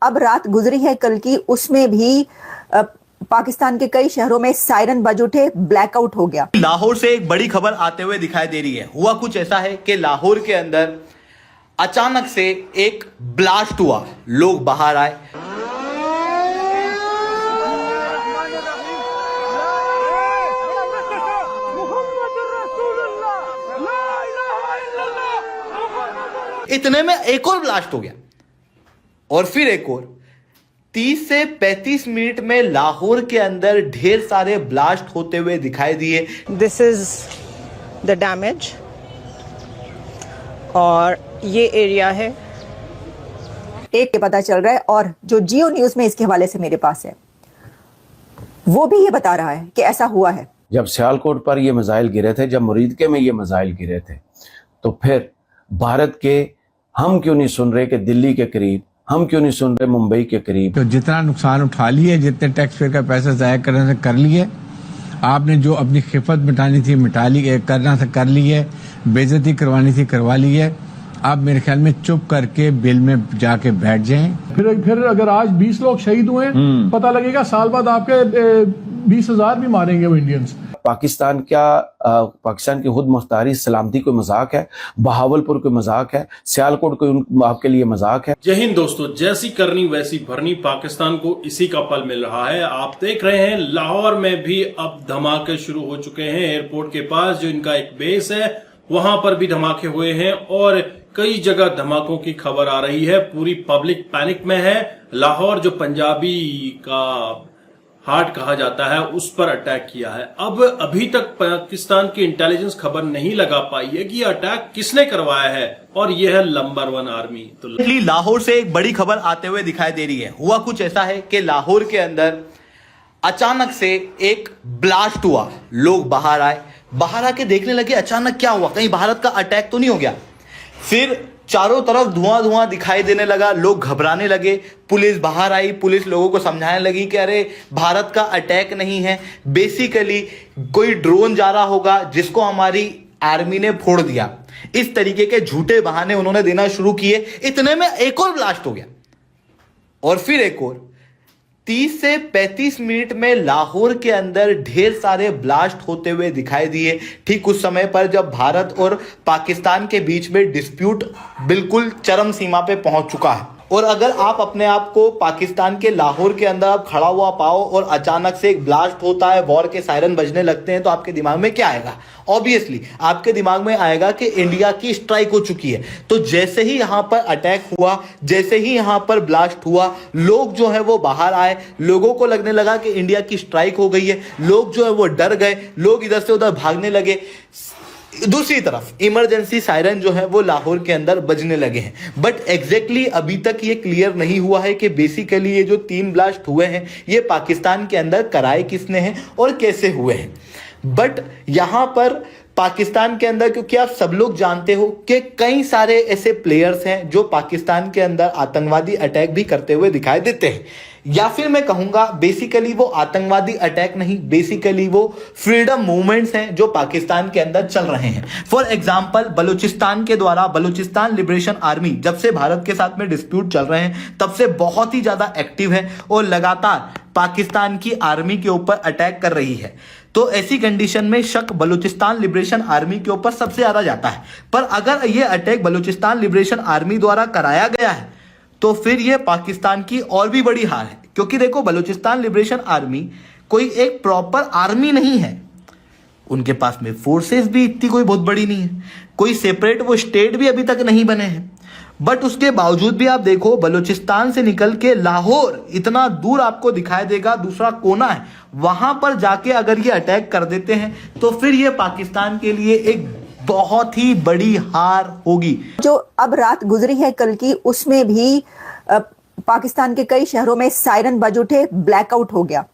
अब रात गुजरी है कल की, उसमें भी पाकिस्तान के कई शहरों में सायरन बज उठे, ब्लैकआउट हो गया। लाहौर से एक बड़ी खबर आते हुए दिखाई दे रही है। हुआ कुछ ऐसा है कि लाहौर के अंदर अचानक से एक ब्लास्ट हुआ, लोग बाहर आए। इतने में एक और ब्लास्ट हो गया और फिर एक और। 30 से 35 मिनट में लाहौर के अंदर ढेर सारे ब्लास्ट होते हुए दिखाई दिए। दिस इज द डैमेज और ये एरिया है। एक पता चल रहा है और जो जियो न्यूज में इसके हवाले से मेरे पास है वो भी ये बता रहा है कि ऐसा हुआ है। जब सियालकोट पर ये मिसाइल गिरे थे, जब मुरीदके में ये मिसाइल गिरे थे, तो फिर भारत के हम क्यों नहीं सुन रहे कि दिल्ली के करीब, हम क्यों नहीं सुन रहे मुंबई के करीब। तो जितना नुकसान उठा लिए, जितने टैक्स पेयर का पैसा जाया करने से कर लिए, आपने जो अपनी खिफत मिटानी थी मिटा ली, करना था कर ली है, बेइज्जती करवानी थी करवा ली है। आप मेरे ख्याल में चुप करके बिल में जाके बैठ जाएं। फिर अगर आज 20 लोग शहीद हुए, पता लगेगा साल बाद आपके 20,000 भी मारेंगे वो इंडियंस। पाकिस्तान की खुद मुख्तारी सलामती कोई मजाक है, बहावलपुर कोई मजाक है, सियालकोट कोई आपके लिए मजाक है। जय हिंद दोस्तों, जैसी करनी वैसी भरनी, पाकिस्तान को इसी का फल मिल रहा है। आप देख रहे हैं लाहौर में भी अब धमाके शुरू हो चुके हैं। एयरपोर्ट के पास जो इनका एक बेस है वहां पर भी धमाके हुए हैं और कई जगह धमाकों की खबर आ रही है। पूरी पब्लिक पैनिक में है। लाहौर जो पंजाबी का हार्ट कहा जाता है उस पर अटैक किया है। अब अभी तक पाकिस्तान की इंटेलिजेंस खबर नहीं लगा पाई है कि अटैक किसने करवाया है और यह है नंबर 1 आर्मी। तो लाहौर से एक बड़ी खबर आते हुए दिखाई दे रही है। हुआ कुछ ऐसा है कि लाहौर के अंदर अचानक से एक ब्लास्ट हुआ, लोग बाहर आए, बाहर आके देखने लगे अचानक क्या हुआ, कहीं भारत का अटैक तो नहीं हो गया। फिर चारों तरफ धुआं धुआं दिखाई देने लगा, लोग घबराने लगे। पुलिस बाहर आई, पुलिस लोगों को समझाने लगी कि अरे भारत का अटैक नहीं है, बेसिकली कोई ड्रोन जा रहा होगा जिसको हमारी आर्मी ने फोड़ दिया। इस तरीके के झूठे बहाने उन्होंने देना शुरू किए। इतने में एक और ब्लास्ट हो गया और फिर एक और। 30 से 35 मिनट में लाहौर के अंदर ढेर सारे ब्लास्ट होते हुए दिखाई दिए। ठीक उस समय पर जब भारत और पाकिस्तान के बीच में डिस्प्यूट बिल्कुल चरम सीमा पे पहुंच चुका है। और अगर आप अपने आप को पाकिस्तान के लाहौर के अंदर आप खड़ा हुआ पाओ और अचानक से एक ब्लास्ट होता है, वॉर के सायरन बजने लगते हैं, तो आपके दिमाग में क्या आएगा? ऑब्वियसली आपके दिमाग में आएगा कि इंडिया की स्ट्राइक हो चुकी है। तो जैसे ही यहां पर अटैक हुआ, जैसे ही यहां पर ब्लास्ट हुआ, लोग जो है वो बाहर आए। लोगों को लगने लगा कि इंडिया की स्ट्राइक हो गई है। लोग जो है वो डर गए, लोग इधर से उधर भागने लगे। दूसरी तरफ इमरजेंसी सायरन जो है वो लाहौर के अंदर बजने लगे हैं। बट एग्जैक्टली अभी तक ये क्लियर नहीं हुआ है कि बेसिकली ये जो 3 ब्लास्ट हुए हैं ये पाकिस्तान के अंदर कराए किसने हैं और कैसे हुए हैं। बट यहां पर पाकिस्तान के अंदर, क्योंकि आप सब लोग जानते हो कि कई सारे ऐसे प्लेयर्स हैं जो पाकिस्तान के अंदर आतंकवादी अटैक भी करते हुए दिखाई देते हैं, या फिर मैं कहूंगा बेसिकली वो आतंकवादी अटैक नहीं, बेसिकली वो फ्रीडम मूवमेंट्स हैं जो पाकिस्तान के अंदर चल रहे हैं। फॉर एग्जांपल बलूचिस्तान के द्वारा बलूचिस्तान लिबरेशन आर्मी जब से भारत के साथ में डिस्प्यूट चल रहे हैं तब से बहुत ही ज्यादा एक्टिव है और लगातार पाकिस्तान की आर्मी के ऊपर अटैक कर रही है। तो ऐसी कंडीशन में शक बलूचिस्तान लिबरेशन आर्मी के ऊपर सबसे ज्यादा जाता है। पर अगर यह अटैक बलूचिस्तान लिबरेशन आर्मी द्वारा कराया गया है तो फिर यह पाकिस्तान की और भी बड़ी हार है। क्योंकि देखो, बलूचिस्तान लिबरेशन आर्मी कोई एक प्रॉपर आर्मी नहीं है, उनके पास में फोर्सेस भी इतनी कोई बहुत बड़ी नहीं है, कोई सेपरेट वो स्टेट भी अभी तक नहीं बने हैं। बट उसके बावजूद भी आप देखो, बलूचिस्तान से निकल के लाहौर इतना दूर आपको दिखाई देगा, दूसरा कोना है, वहां पर जाके अगर ये अटैक कर देते हैं तो फिर ये पाकिस्तान के लिए एक बहुत ही बड़ी हार होगी। जो अब रात गुजरी है कल की, उसमें भी पाकिस्तान के कई शहरों में सायरन बज उठे, ब्लैकआउट हो गया,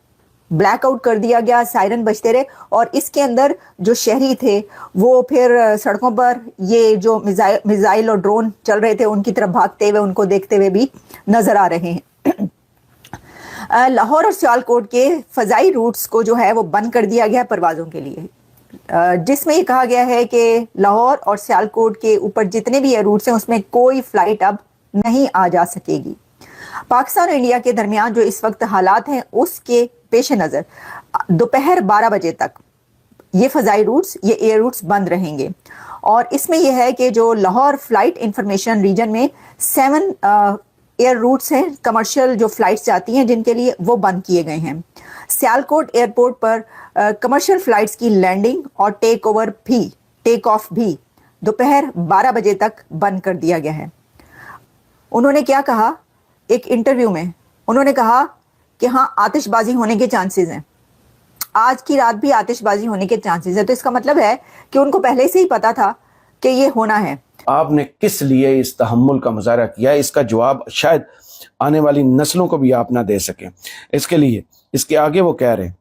ब्लैकआउट कर दिया गया, सायरन बजते रहे। और इसके अंदर जो शहरी थे वो फिर सड़कों पर ये जो मिसाइल और ड्रोन चल रहे थे उनकी तरफ भागते हुए, उनको देखते हुए भी नजर आ रहे हैं। लाहौर और सियालकोट के फजाई रूट्स को जो है वो बंद कर दिया गया परवाजों के लिए, जिसमें ये कहा गया है कि लाहौर और सियालकोट के ऊपर जितने भी रूट्स हैं उसमें कोई फ्लाइट अब नहीं आ जा सकेगी। पाकिस्तान और इंडिया के दरमियान जो इस वक्त हालात हैं उसके पेश नज़र दोपहर 12 बजे तक ये फ़ज़ाई रूट्स, ये एयर रूट्स बंद रहेंगे। और इसमें यह है कि जो लाहौर फ्लाइट इंफॉर्मेशन रीजन में 7 एयर रूट्स हैं, कमर्शियल जो फ्लाइट्स जाती हैं जिनके लिए, वो बंद किए गए हैं। सियालकोट एयरपोर्ट पर कमर्शियल फ्लाइट्स की लैंडिंग और टेक ऑफ भी दोपहर 12 बजे तक बंद कर दिया गया है। उन्होंने क्या कहा एक इंटरव्यू में, उन्होंने कहा कि हाँ, आतिशबाजी होने के चांसेस हैं, आज की रात भी आतिशबाजी होने के चांसेस है। तो इसका मतलब है कि उनको पहले से ही पता था कि ये होना है। आपने किस लिए इस तहम्मुल का मुजाहरा किया, इसका जवाब शायद आने वाली नस्लों को भी आप ना दे सकें। इसके लिए इसके आगे वो कह रहे हैं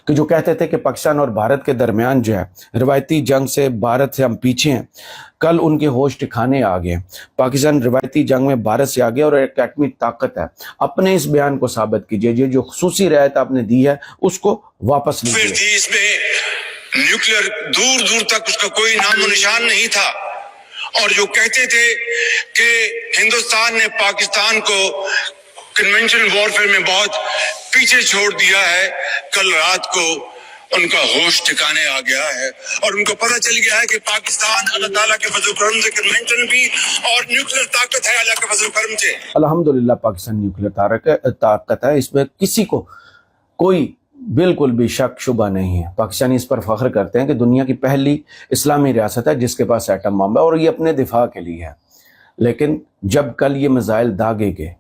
कि जो कहते थे कि पाकिस्तान और भारत के दरमियान जो है रिवायती जंग से, भारत से हम पीछे हैं, कल उनके होश ठिकाने आ गए। पाकिस्तान रिवायती जंग में भारत से आगे और एक एटमी ताकत है। अपने इस बयान को साबित कीजिए, ये जो खुसूसी रियायत आपने दी है उसको वापस लीजिए। इसमें न्यूक्लियर दूर दूर तक उसका कोई नामो निशान नहीं था, और जो कहते थे कि हिंदुस्तान ने पाकिस्तान को कन्वेंशनल वॉरफेयर में बहुत पीछे छोड़ दिया है, कल रात को उनका होश ठिकाने आ गया है और उनको पता चल गया है कि पाकिस्तान अल्लाह ताला के फजल करम से कन्वेंशन भी और न्यूक्लियर ताकत है अल्लाह के फजल करम से। अल्हम्दुलिल्लाह पाकिस्तान न्यूक्लियर ताकत है, इसमें किसी को कोई बिल्कुल भी शक शुबा नहीं है। पाकिस्तानी इस पर फख्र करते हैं कि दुनिया की पहली इस्लामी रियासत है जिसके पास एटम बम है, और ये अपने दिफा के लिए है। लेकिन जब कल ये मिसाइल दागे गए,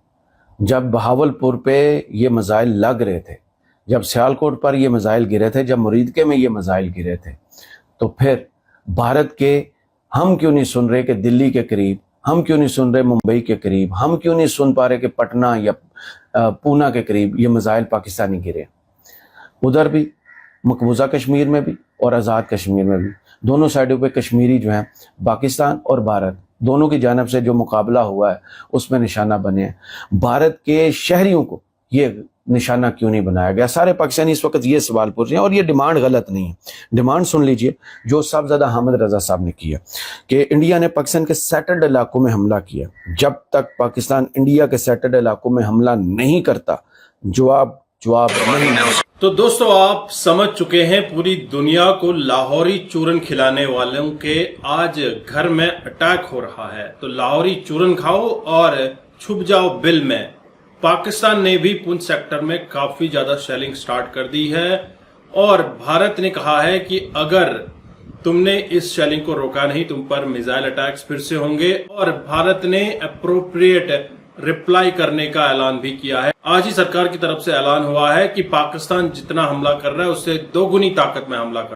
जब बहावलपुर पे ये मिसाइल लग रहे थे, जब सियालकोट पर ये मिसाइल गिरे थे, जब मुरीदके में ये मिसाइल गिरे थे, तो फिर भारत के हम क्यों नहीं सुन रहे कि दिल्ली के करीब, हम क्यों नहीं सुन रहे मुंबई के करीब, हम क्यों नहीं सुन पा रहे कि पटना या पूना के करीब ये मिसाइल पाकिस्तानी गिरे। उधर भी मकबूजा कश्मीर में भी और आज़ाद कश्मीर में भी, दोनों साइडों पे कश्मीरी जो हैं पाकिस्तान और भारत दोनों की जानब से जो मुकाबला हुआ है उसमें निशाना बने हैं। भारत के शहरियों को ये निशाना क्यों नहीं बनाया गया? सारे पाकिस्तानी इस वक्त ये सवाल पूछ रहे हैं, और ये डिमांड गलत नहीं है। डिमांड सुन लीजिए जो साहबजादा हामिद रजा साहब ने किया कि इंडिया ने पाकिस्तान के सेटल्ड इलाकों में हमला किया। जब तक पाकिस्तान इंडिया के सेटल्ड इलाकों में हमला नहीं करता, जवाब नहीं। तो दोस्तों, आप समझ चुके हैं पूरी दुनिया को लाहौरी चूरन खिलाने वालों के आज घर में अटैक हो रहा है। तो लाहौरी चूरन खाओ और छुप जाओ बिल में। पाकिस्तान ने भी पुंछ सेक्टर में काफी ज्यादा शेलिंग स्टार्ट कर दी है, और भारत ने कहा है कि अगर तुमने इस शेलिंग को रोका नहीं, तुम पर मिसाइल अटैक्स फिर से होंगे। और भारत ने अप्रोप्रिएट रिप्लाई करने का ऐलान भी किया है। आज ही सरकार की तरफ से ऐलान हुआ है कि पाकिस्तान जितना हमला कर रहा है उससे 2 गुनी ताकत में हमला कर